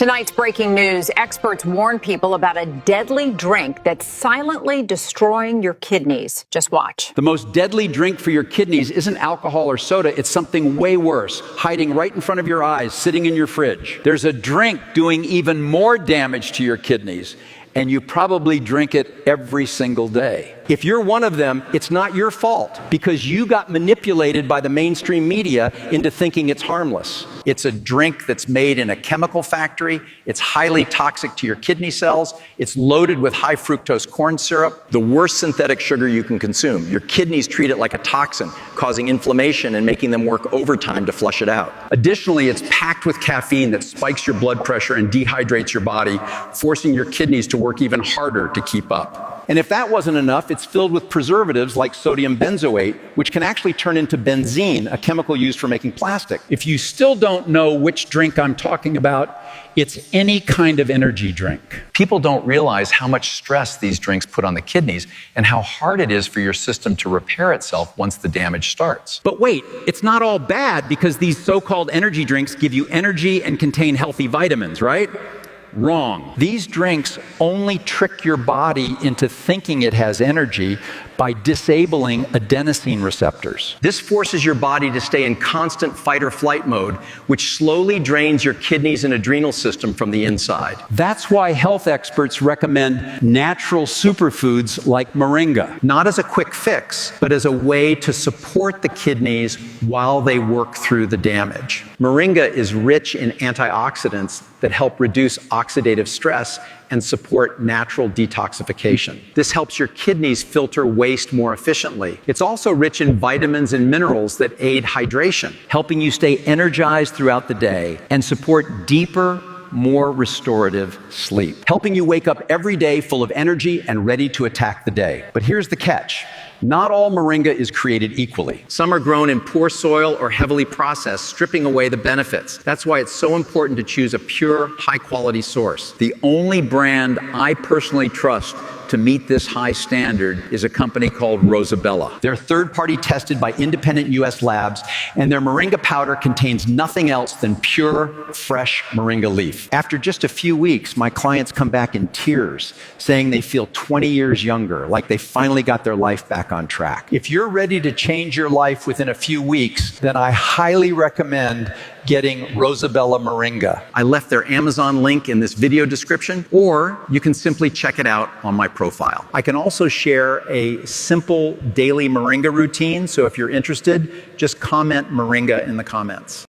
Tonight's breaking news, experts warn people about a deadly drink that's silently destroying your kidneys. Just watch. The most deadly drink for your kidneys isn't alcohol or soda, it's something way worse, hiding right in front of your eyes, sitting in your fridge. There's a drink doing even more damage to your kidneys, and you probably drink it every single day. If you're one of them, it's not your fault because you got manipulated by the mainstream media into thinking it's harmless. It's a drink that's made in a chemical factory. It's highly toxic to your kidney cells. It's loaded with high fructose corn syrup, the worst synthetic sugar you can consume. Your kidneys treat it like a toxin, causing inflammation and making them work overtime to flush it out. Additionally, it's packed with caffeine that spikes your blood pressure and dehydrates your body, forcing your kidneys to work even harder to keep up. And if that wasn't enough, it's filled with preservatives like sodium benzoate, which can actually turn into benzene, a chemical used for making plastic. If you still don't know which drink I'm talking about, it's any kind of energy drink. People don't realize how much stress these drinks put on the kidneys and how hard it is for your system to repair itself once the damage starts. But wait, it's not all bad because these so-called energy drinks give you energy and contain healthy vitamins, right? Wrong. These drinks only trick your body into thinking it has energy by disabling adenosine receptors. This forces your body to stay in constant fight or flight mode, which slowly drains your kidneys and adrenal system from the inside. That's why health experts recommend natural superfoods like moringa. Not as a quick fix, but as a way to support the kidneys while they work through the damage. Moringa is rich in antioxidants that help reduce oxidative stress and support natural detoxification. This helps your kidneys filter waste more efficiently. It's also rich in vitamins and minerals that aid hydration, helping you stay energized throughout the day and support deeper, more restorative sleep, helping you wake up every day full of energy and ready to attack the day. But here's the catch. Not all moringa is created equally. Some are grown in poor soil or heavily processed, stripping away the benefits. That's why it's so important to choose a pure, high-quality source. The only brand I personally trust to meet this high standard is a company called Rosabella. They're third-party tested by independent U.S. labs, and their moringa powder contains nothing else than pure, fresh moringa leaf. After just a few weeks, my clients come back in tears, saying they feel 20 years younger, like they finally got their life back on track. If you're ready to change your life within a few weeks, then I highly recommend getting Rosabella moringa. I left their Amazon link in this video description, or you can simply check it out on my profile. I can also share a simple daily moringa routine, so if you're interested, just comment moringa in the comments.